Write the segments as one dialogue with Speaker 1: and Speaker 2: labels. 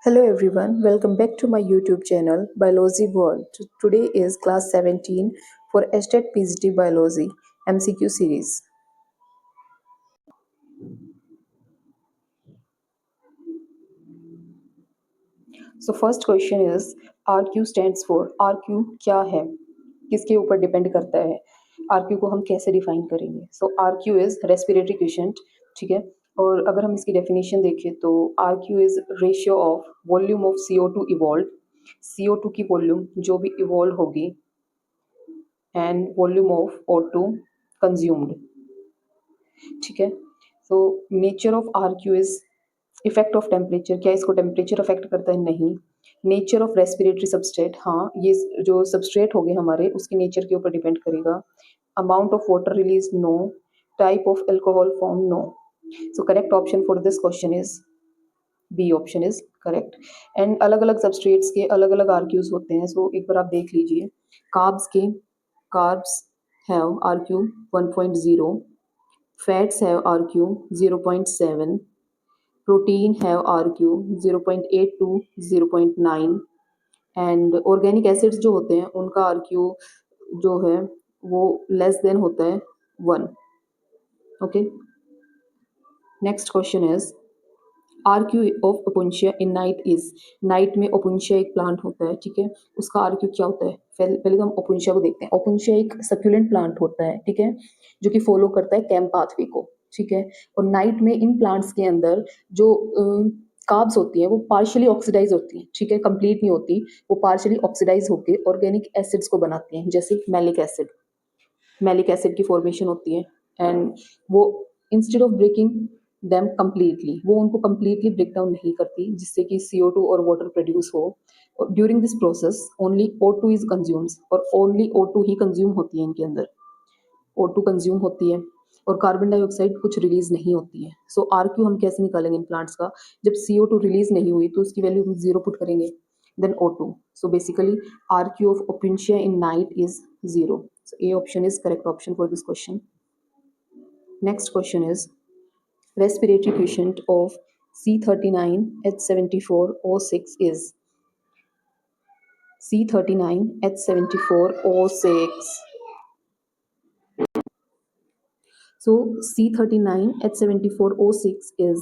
Speaker 1: Hello everyone, welcome back to my YouTube channel Biology World. Today is class 17 for Estate PhD Biology MCQ series. So first question is RQ stands for RQ क्या है, किसके ऊपर depend करता है, RQ को हम कैसे define करेंगे. सो RQ इज रेस्पिरेटरी क्वेशंट, ठीक है. और अगर हम इसकी डेफिनेशन देखें तो RQ is ratio of volume of CO2 evolve, CO2 की वॉल्यूम जो भी इवॉल्व होगी and volume of O2 consumed, ठीक है. So nature of RQ is effect of temperature, क्या इसको टेम्परेचर अफेक्ट करता है? नहीं. नेचर ऑफ रेस्पिरेटरी सबस्ट्रेट, हाँ ये जो सबस्ट्रेट हो गए हमारे उसके नेचर के ऊपर डिपेंड करेगा. Amount of water release, no. Type of alcohol form, no. So correct option for this question is B option is correct. And अलग अलग सबस्ट्रेट्स के अलग अलग आरक्यूज होते हैं. सो एक बार आप देख लीजिए. कार्ब्स के carbs have RQ 1.0, fats have RQ 0.7, protein have RQ 0.8 to 0.9 and organic acids जो होते हैं उनका आरक्यू जो है वो लेस देन होता है 1. Okay. Next question is RQ of opuntia in night is. Night में ओपुंशिया एक प्लांट होता है, ठीक है. उसका आरक्यू क्या होता है? पहले तो हम ओपुंशिया को देखते हैं. ओपुंशिया एक सक्यूलेंट प्लांट होता है, ठीक है, जो कि फॉलो करता है कैम पाथवे को, ठीक है. और नाइट में इन प्लांट्स के अंदर जो कार्ब्स होती हैं वो पार्शियली ऑक्सीडाइज होती हैं, ठीक है, कंप्लीट नहीं होती. वो पार्शियली ऑक्सीडाइज होकर ऑर्गेनिक एसिड्स को बनाती हैं, जैसे मैलिक एसिड. मैलिक एसिड की फॉर्मेशन होती है एंड वो instead of breaking them completely, वो उनको कम्प्लीटली ब्रेक डाउन नहीं करती जिससे कि CO2 और वाटर प्रोड्यूस हो. During this process only O2 is consumes, और ओनली O2 ही कंज्यूम होती है इनके अंदर. O2 कंज्यूम होती है और कार्बन डाइऑक्साइड कुछ रिलीज नहीं होती है. सो आरक्यू हम कैसे निकालेंगे इन प्लांट्स का? जब CO2 रिलीज नहीं हुई तो उसकी वैल्यू हम 0 पुट करेंगे, then O2. So basically RQ of Opuntia in night is 0. So A option is correct option for this question. Next question is respiratory quotient of C39H74O6 is C39H74O6. So C39H74O6 is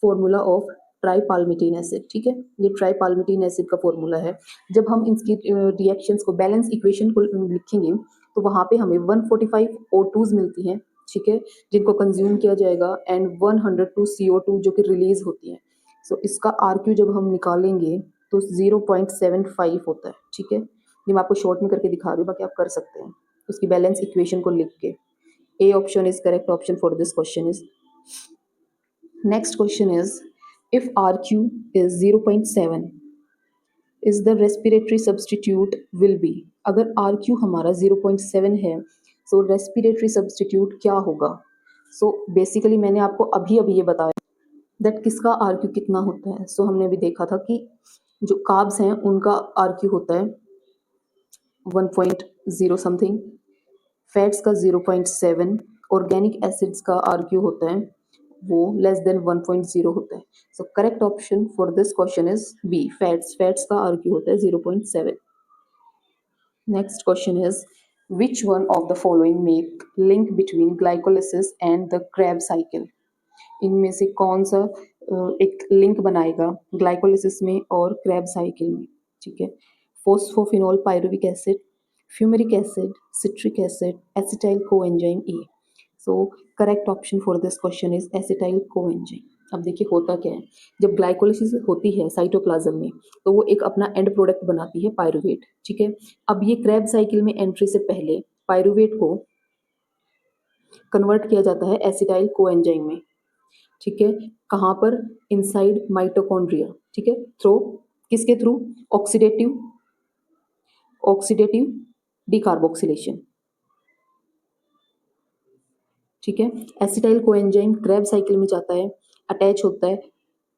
Speaker 1: formula of tripalmitin acid, ठीक है. ये ट्राईपाल्मिटीन acid का formula है. जब हम इसकी reactions को balance equation को लिखेंगे तो वहाँ पे हमें 145 O2s मिलती हैं, ठीक है, जिनको कंज्यूम किया जाएगा एंड 102 CO2 जो कि रिलीज होती है. सो इसका आरक्यू जब हम निकालेंगे तो 0.75 होता है, ठीक है. ये मैं आपको शॉर्ट में करके दिखा रही हूँ, बाकी आप कर सकते हैं उसकी बैलेंस इक्वेशन को लिख के. A option is correct option for this question is. Next question is if RQ is 0.7 is the respiratory substitute will be. अगर RQ हमारा 0.7 है so respiratory substitute क्या होगा? So basically मैंने आपको अभी अभी ये बताया that किसका RQ कितना होता है. So हमने अभी देखा था कि जो कार्ब्स हैं उनका RQ होता है 1.0 समथिंग, फैट्स का 0.7, ऑर्गेनिक एसिड्स का RQ होता है वो लेस देन 1.0 होता है. So correct option for this question is B, fats. Fats का आरक्यू होता है 0.7. Next question is which one of the following make link between glycolysis and the Kreb cycle. इनमें से कौन सा एक लिंक बनाएगा ग्लाइकोलिसिस में और क्रेब साइकिल में, ठीक है. Phosphoenol pyruvic acid, fumaric acid, citric acid, acetyl coenzyme A. So correct option for this question is acetyl coenzyme. अब देखिए होता क्या है, जब ग्लाइकोलिसिस होती है साइटोप्लाज्म में तो वो एक अपना एंड प्रोडक्ट बनाती है पायरुवेट, ठीक है. अब ये क्रेब साइकिल में एंट्री से पहले पायरुवेट को कन्वर्ट किया जाता है एसिटाइल कोएंजाइम में, ठीक है. कहाँ पर? इनसाइड माइटोकॉन्ड्रिया, ठीक है. थ्रू किसके थ्रू? ऑक्सीडेटिव डिकार्बोक्सिलेशन, ठीक है. एसिटाइल कोएंजाइम क्रेब साइकिल में जाता है, अटैच होता है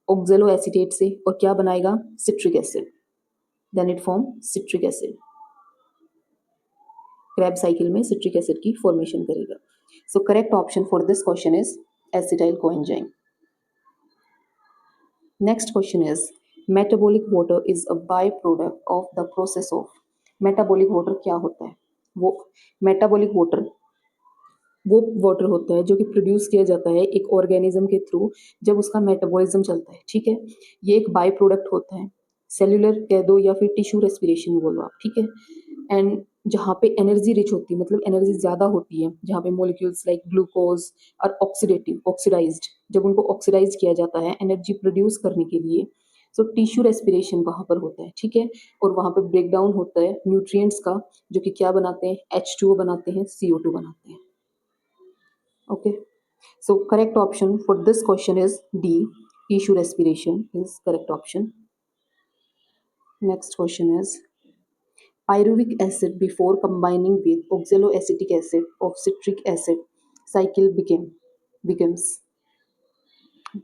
Speaker 1: ऑक्जेलो एसीटेट से और क्या बनाएगा? Citric acid. Then it form citric acid. Kreb cycle में सिट्रिक एसिड की फॉर्मेशन करेगा. So correct option for this question is acetyl coenzyme. Next question is metabolic water is a by product of the process of. Metabolic water क्या होता है? वो metabolic water वो water होता है जो कि प्रोड्यूस किया जाता है एक ऑर्गेनिज्म के थ्रू जब उसका मेटाबॉलिज्म चलता है, ठीक है। ये एक बाय प्रोडक्ट होता है, सेल्यूलर कह दो या फिर टिश्यू रेस्पिरेशन बोलो आप, ठीक है। एंड जहाँ पे एनर्जी रिच होती है, मतलब एनर्जी ज़्यादा होती है, जहाँ पे मोलिक्यूल्स लाइक ग्लूकोज और ऑक्सीडेटिव ऑक्सीडाइज्ड, जब उनको ऑक्सीडाइज किया जाता है एनर्जी प्रोड्यूस करने के लिए, सो टिश्यू रेस्पिरेशन वहाँ पर होता है, ठीक है। और वहाँ पे ब्रेक डाउन होता है न्यूट्रिएंट्स का, जो कि क्या बनाते हैं, H2O बनाते हैं, CO2 बनाते हैं। Okay, so correct option for this question is D. Tissue respiration is correct option. Next question is pyruvic acid before combining with oxaloacetic acid of citric acid cycle becomes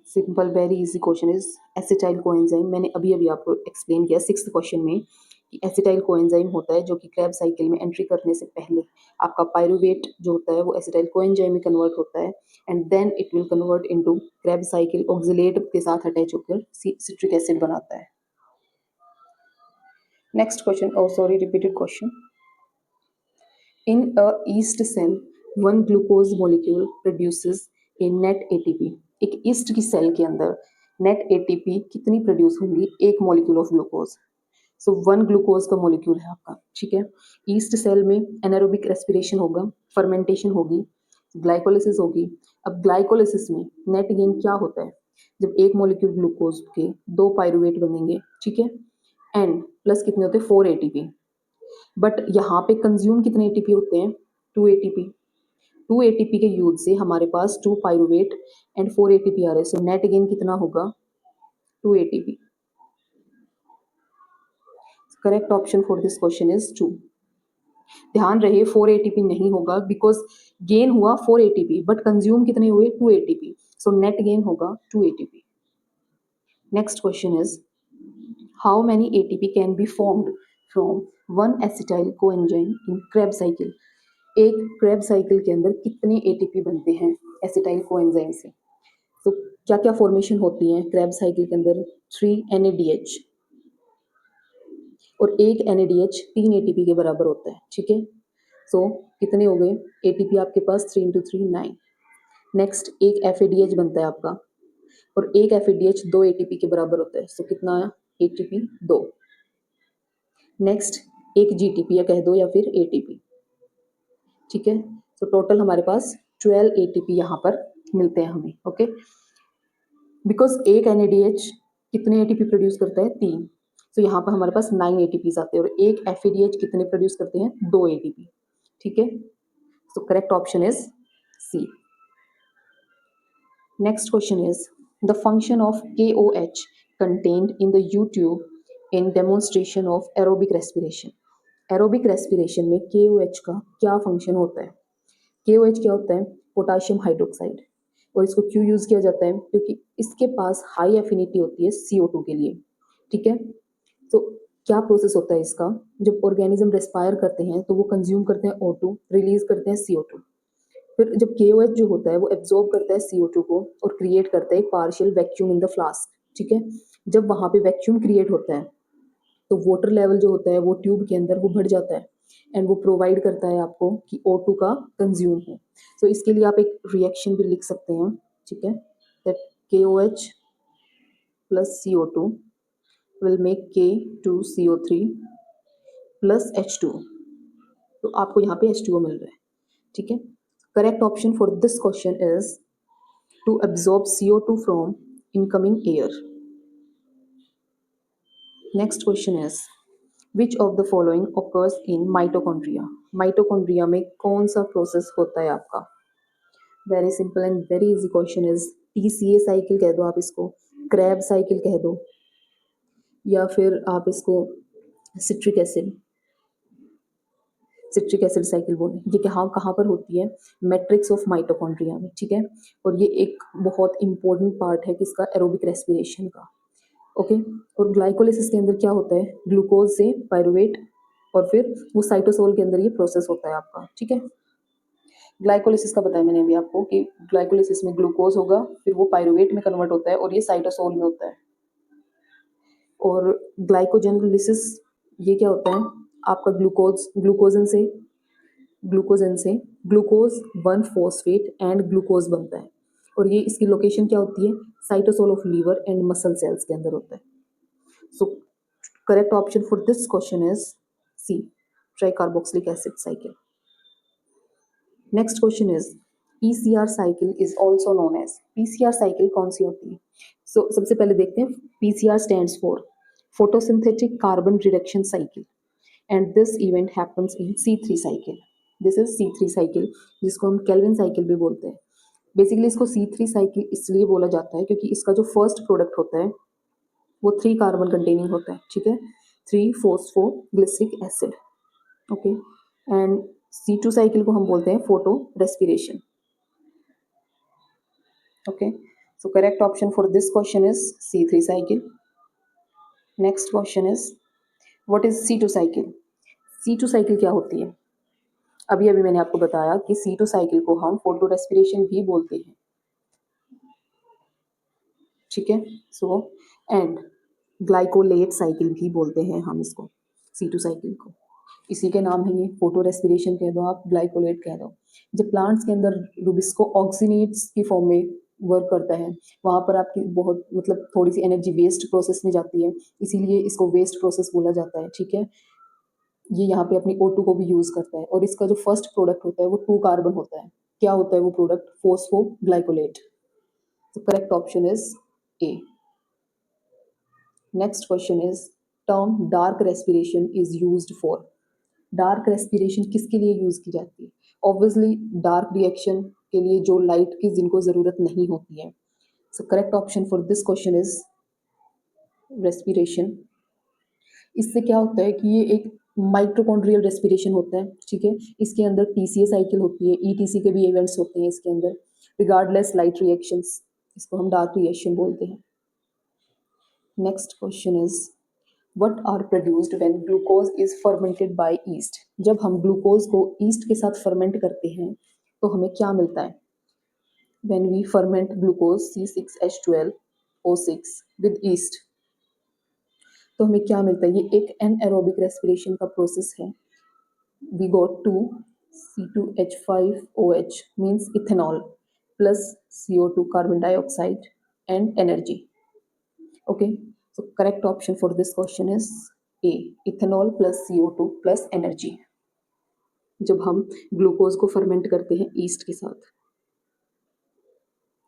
Speaker 1: simple very easy question is acetyl coenzyme. मैंने अभी अभी आपको explain किया sixth question में कि acetyl coenzyme होता है जो कि क्रैब साइकिल में एंट्री करने से पहले आपका पायरुवेट जो होता है वो एसिटाइल कोएंजाइम में कन्वर्ट होता है and then it will convert into krebs cycle oxalate के साथ अटैच होकर सिट्रिक एसिड बनाता है। Next question, oh sorry repeated question. In a yeast cell one glucose molecule produces a net ATP. एक yeast की cell के अंदर net ATP कितनी प्रोड्यूस होंगी? एक molecule of glucose. So one glucose का मॉलिक्यूल है आपका, ठीक है। ईस्ट सेल में एनारोबिक रेस्पिरेशन होगा, फर्मेंटेशन होगी, ग्लाइकोलिसिस होगी। अब ग्लाइकोलिसिस में नेट गेन क्या होता है? जब एक मॉलिक्यूल ग्लूकोज के दो पायरुवेट बनेंगे, ठीक है, एंड प्लस कितने होते हैं? 4 एटीपी। बट यहाँ पे कंज्यूम कितने एटीपी होते हैं? 2 एटीपी। 2 एटीपी के यूज से हमारे पास 2 पायरुवेट एंड 4 एटीपी आ रहे हैं, सो नेट गेन कितना होगा? 2 ATP. Correct option for this question is 2। ध्यान रहे 4 एटीपी नहीं होगा बिकॉज गेन हुआ 4 एटीपी बट कंज्यूम कितने हुए? 2 एटीपी, सो नेट गेन होगा 2 ATP. Next question is how many ATP can be formed from one acetyl coenzyme in Krebs cycle. एक Krebs cycle के अंदर कितने एटीपी बनते हैं एसिटाइल कोएंजाइम से? तो क्या क्या फॉर्मेशन होती है क्रेब साइकिल के अंदर? 3 NADH, और एक NADH 3 एटीपी के बराबर होता है, ठीक है। सो कितने हो गए एटीपी आपके पास? 3 × 3 9। नेक्स्ट एक FADH बनता है आपका, और एक FADH 2 एटीपी के बराबर होता है, सो कितना आया? एटीपी 2। नेक्स्ट एक GTP या कह दो या फिर ATP, ठीक है। सो टोटल हमारे पास 12 एटीपी यहाँ पर मिलते हैं हमें, ओके। बिकॉज एक NADH कितने एटीपी प्रोड्यूस करता है? 3। तो यहाँ पर हमारे पास 9 एटीपीज आते हैं, और एक FADH कितने प्रोड्यूस करते हैं? 2 एटीपी, ठीक है। So correct option is C। Next question is the function of KOH contained in the U-tube in demonstration of aerobic respiration। Aerobic respiration में KOH का क्या फंक्शन होता है? KOH क्या होता है? Potassium hydroxide. और इसको क्यों यूज़ किया जाता है? क्योंकि इसके पास हाई एफिनिटी होती है CO2 के लिए, ठीक है। तो क्या प्रोसेस होता है इसका? जब ऑर्गेनिज्म रेस्पायर करते हैं तो वो कंज्यूम करते हैं O2, रिलीज करते हैं CO2। फिर जब KOH जो होता है वो एब्जॉर्ब करता है CO2 को और क्रिएट करता है एक partial vacuum in the flask, ठीक है। जब वहाँ पे वैक्यूम क्रिएट होता है तो वाटर लेवल जो होता है वो ट्यूब के अंदर वो बढ़ जाता है, एंड वो प्रोवाइड करता है आपको कि O2 का कंज्यूम हो। सो इसके लिए आप एक रिएक्शन भी लिख सकते हैं, ठीक है, that KOH plus CO2 will make K2CO3 plus H2O। तो आपको यहाँ पे H2O मिल रहा है, ठीक है। Correct option for this question is to absorb CO2 from incoming air. Next question is which of the following occurs in mitochondria. Mitochondria में कौन सा प्रोसेस होता है आपका? Very simple and very easy question is TCA cycle कह दो आप इसको, क्रैब साइकिल कह दो, या फिर आप इसको सिट्रिक एसिड साइकिल बोले। ये कहाँ पर होती है? मैट्रिक्स ऑफ माइटोकॉन्ड्रिया में, ठीक है। और ये एक बहुत इंपॉर्टेंट पार्ट है किसका? एरोबिक रेस्पिरेशन का, ओके। और ग्लाइकोलिसिस के अंदर क्या होता है? ग्लूकोज से पायरुवेट, और फिर वो साइटोसोल के अंदर ये प्रोसेस होता है आपका, ठीक है। ग्लाइकोलिसिस का बताया मैंने अभी आपको कि ग्लाइकोलिसिस में ग्लूकोज होगा, फिर वो पायरुवेट में कन्वर्ट होता है और ये साइटोसोल में होता है। और ग्लाइकोजेनोलिसिस ये क्या होता है, आपका ग्लूकोजन से ग्लूकोज 1 फॉस्फेट एंड ग्लूकोज बनता है, और ये इसकी लोकेशन क्या होती है, cytosol of liver and muscle cells के अंदर होता है. So correct option for this question is C, tricarboxylic acid cycle. Next question is PCR cycle is also known as. PCR cycle कौन सी होती है? सो सबसे पहले देखते हैं. PCR stands for photosynthetic carbon reduction cycle, and this event happens in C3 cycle. This is C3 cycle, जिसको हम केल्विन साइकिल भी बोलते हैं. बेसिकली इसको C3 साइकिल इसलिए बोला जाता है क्योंकि इसका जो फर्स्ट प्रोडक्ट होता है वो 3 कार्बन कंटेनिंग होता है. ठीक है, 3 phosphoglyceric acid. Okay, and C2 cycle को हम बोलते हैं photorespiration. Okay, so correct option for this question is C3 cycle. Next question is what is C2 cycle? C2 cycle क्या होती है? अभी अभी मैंने आपको बताया कि C2 साइकिल को हम फोटो रेस्पिरेशन भी बोलते हैं. ठीक है, सो एंड ग्लाइकोलेट साइकिल भी बोलते हैं हम इसको, C2 साइकिल को. इसी के नाम है ये, फोटो रेस्पिरेशन कह दो आप, ग्लाइकोलेट कह दो. जब प्लांट्स के अंदर रुबिस्को ऑक्सीनेट्स की फॉर्म में वर्क करता है, वहाँ पर आपकी बहुत मतलब थोड़ी सी एनर्जी वेस्ट प्रोसेस में जाती है, इसीलिए इसको वेस्ट प्रोसेस बोला जाता है. ठीक है, ये यहाँ पे अपनी O2 को भी यूज करता है, और इसका जो फर्स्ट प्रोडक्ट होता है वो 2 कार्बन होता है. क्या होता है वो प्रोडक्ट? फोस्फोग्लाइकोलेट. तो correct option is a. Next question is term dark respiration is used for. Dark respiration किसके लिए यूज की जाती है? ऑब्वियसली डार्क रिएक्शन के लिए, जो लाइट की जिनको जरूरत नहीं होती है. So correct option for this question is respiration. इससे क्या होता है कि ये एक माइटोकॉन्ड्रियल रेस्पिरेशन होता है. ठीक है, इसके अंदर टीसीए साइकिल होती है, ईटीसी के भी इवेंट्स होते हैं इसके अंदर, रिगार्डलेस लाइट रिएक्शंस. इसको हम डार्क रिएक्शन बोलते हैं. Next question is what are produced when glucose is fermented by yeast. जब हम ग्लूकोज को ईस्ट के साथ फर्मेंट करते हैं तो हमें क्या मिलता है? When we ferment glucose C6H12O6 with yeast, तो हमें क्या मिलता है? ये एक एनएरोबिक रेस्पिरेशन का प्रोसेस है. We got 2 C2H5OH means ethanol plus CO2 carbon dioxide and energy. Okay, so correct option for this question is A, ethanol plus CO2 plus energy. जब हम ग्लूकोज को फर्मेंट करते हैं ईस्ट के साथ.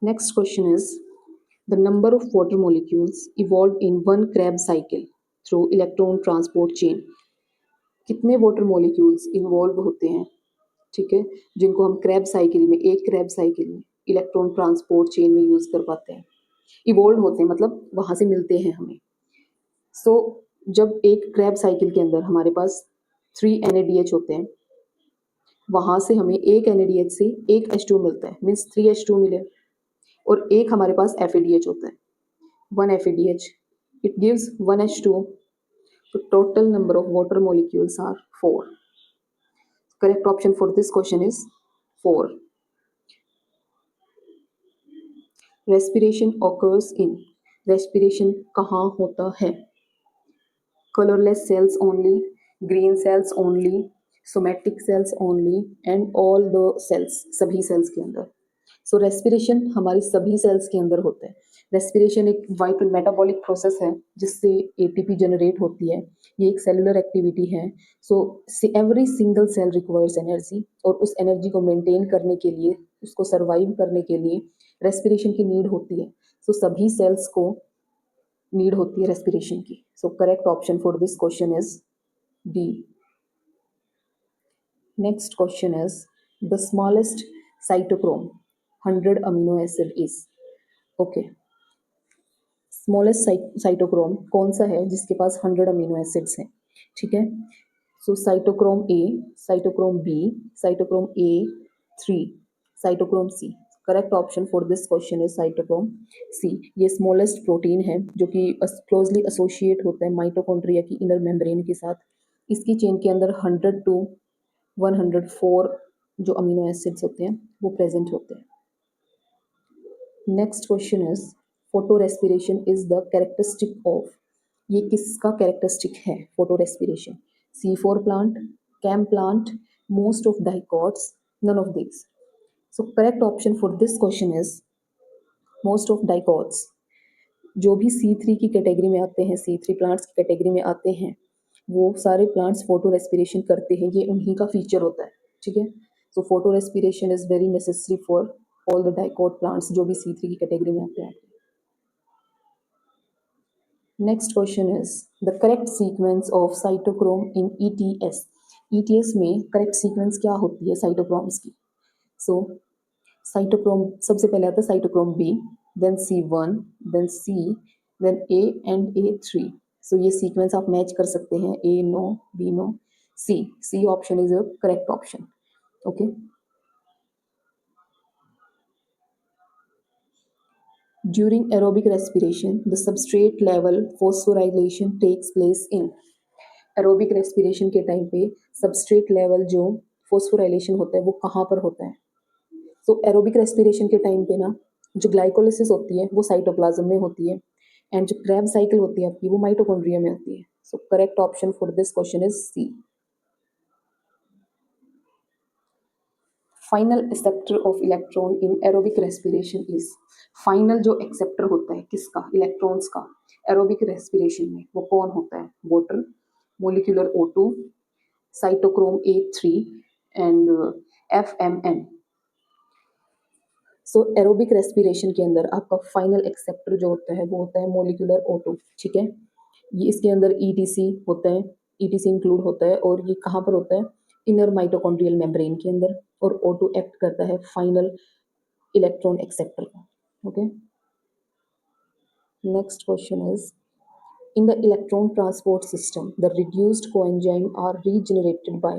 Speaker 1: Next question is the number of water molecules evolve in one Krebs cycle through electron transport chain. कितने water molecules involve होते हैं, ठीक है, जिनको हम क्रैब साइकिल में, एक क्रैब साइकिल में इलेक्ट्रॉन ट्रांसपोर्ट चेन में यूज कर पाते हैं? इवॉल्व होते हैं मतलब वहां से मिलते हैं हमें. सो जब एक क्रैब साइकिल के अंदर हमारे पास 3 NADH होते हैं, वहां से हमें एक NADH से एक H2 मिलता है, मीन्स 3 H2 मिले, और एक हमारे पास FADH होता है, 1 FADH. It gives 1 H2. तो total number of water molecules are 4. Correct option for this question is 4. Respiration occurs in. Respiration कहाँ होता है? Colourless cells only, green cells only, somatic cells only, and all the cells, सभी cells के अंदर. सो respiration हमारी सभी cells के अंदर होता है. रेस्पिरेशन एक वाइटल मेटाबॉलिक प्रोसेस है जिससे ATP जनरेट होती है. ये एक सेलुलर एक्टिविटी है. So every single cell requires energy, और उस एनर्जी को मेंटेन करने के लिए, उसको सर्वाइव करने के लिए रेस्पिरेशन की नीड होती है. सो सभी सेल्स को नीड होती है रेस्पिरेशन की. सो correct option for this question is D. Next question is the smallest cytochrome 100 amino acid is. Okay, smallest cytochrome कौन सा है जिसके पास 100 अमीनो एसिड्स हैं? ठीक है, so cytochrome A, cytochrome B, cytochrome A3, cytochrome C. Correct option for this question is cytochrome C. ये smallest protein है जो कि क्लोजली एसोसिएट होता है माइटोकॉन्ड्रिया की इनर मेम्ब्रेन के साथ. इसकी चेन के अंदर 100 to 104 जो अमीनो एसिड्स होते हैं वो प्रेजेंट होते हैं. Next question is photo respiration is the characteristic of. ये किसका कैरेक्टरिस्टिक है photo respiration? C4 plant, CAM plant, most of dicots, none of this. So correct option for this question is most of dicots. जो भी C3 की category में आते हैं, C3 plants की कैटेगरी में आते हैं, वो सारे प्लांट्स फोटो रेस्पिरेशन करते हैं, ये उन्हीं का फीचर होता है. ठीक है, so photo respiration is very necessary for all the dicot plants जो भी C3 की कैटेगरी में आते हैं. Next question is the correct sequence of cytochrome in ETS. ETS में करेक्ट सीक्वेंस क्या होती है साइटोक्रोम्स की? सो साइटोक्रोम सबसे पहले आता है cytochrome B, then C1, then C, then A and A3. So ये सीक्वेंस आप मैच कर सकते हैं. A no, B no, C option is a correct option. Okay, during aerobic respiration the substrate level phosphorylation takes place in. Aerobic respiration के time पे substrate level जो phosphorylation होता है वो कहाँ पर होता है? सो एरोबिक रेस्पिरेशन के टाइम पे ना जो ग्लाइकोलिसिस होती है वो साइटोप्लाज्म में होती है, एंड जो क्रैब साइकिल होती है आपकी वो माइटोकॉन्ड्रिया में होती है. So correct option for this question is C. Final acceptor of electron in aerobic respiration is. Final जो एक्सेप्टर होता है किसका? इलेक्ट्रॉन्स का. एरोबिक रेस्पिरेशन में वो कौन होता है? Water, molecular O2, cytochrome A3 and FMN. So aerobic respiration के अंदर आपका फाइनल एक्सेप्टर जो होता है वो होता है मोलिकुलर O2. ठीक है, ये इसके अंदर ETC होता है, ETC इंक्लूड होता है, और ये कहाँ पर होता है? इनर माइटोकॉन्ड्रियल मेम्ब्रेन के अंदर, और O2 एक्ट करता है फाइनल इलेक्ट्रॉन एक्सेप्टर का. Okay, next question is in the electron transport system the reduced coenzyme are regenerated by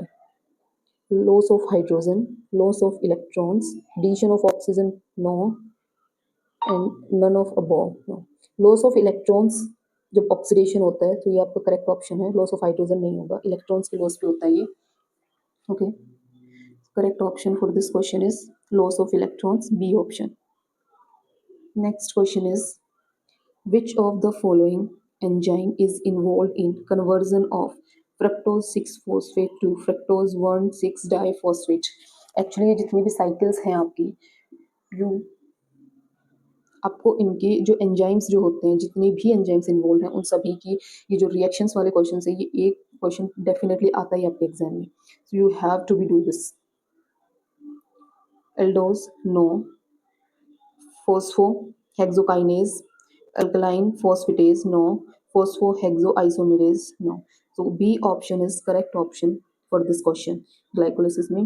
Speaker 1: loss of hydrogen, loss of electrons, addition of oxygen, no, and none of above, no. Loss of electrons जब oxidation होता है तो ये आपका correct option है. Loss of hydrogen नहीं होगा, electrons के लॉस पे होता है ये. Okay, correct option for this question is loss of electrons, B option. Next question is which of the following enzyme is involved in conversion of fructose 6 phosphate to fructose 1 6 diphosphate? Actually ये जितनी भी cycles हैं आपकी, you आपको इनके जो enzymes जो होते हैं, जितने भी एंजाइम्स इन्वॉल्व हैं उन सभी की, ये जो रिएक्शंस वाले क्वेश्चन है, ये एक क्वेश्चन डेफिनेटली आता है आपके एग्जाम में. So you have to be do this. Aldose no, phosphohexokinase, alkaline phosphatase no, phosphohexoisomerase no. So B option is correct option for this question. Glycolysis में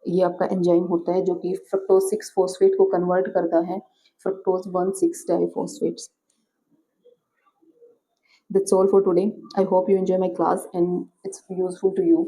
Speaker 1: ये आपका एंजाइम होता है जो कि फ्रक्टोज 6 फोस्फेट को कन्वर्ट करता है fructose 1 6 डाइफॉस्फेट्स. That's all for today. I hope you enjoy my class and it's useful to you.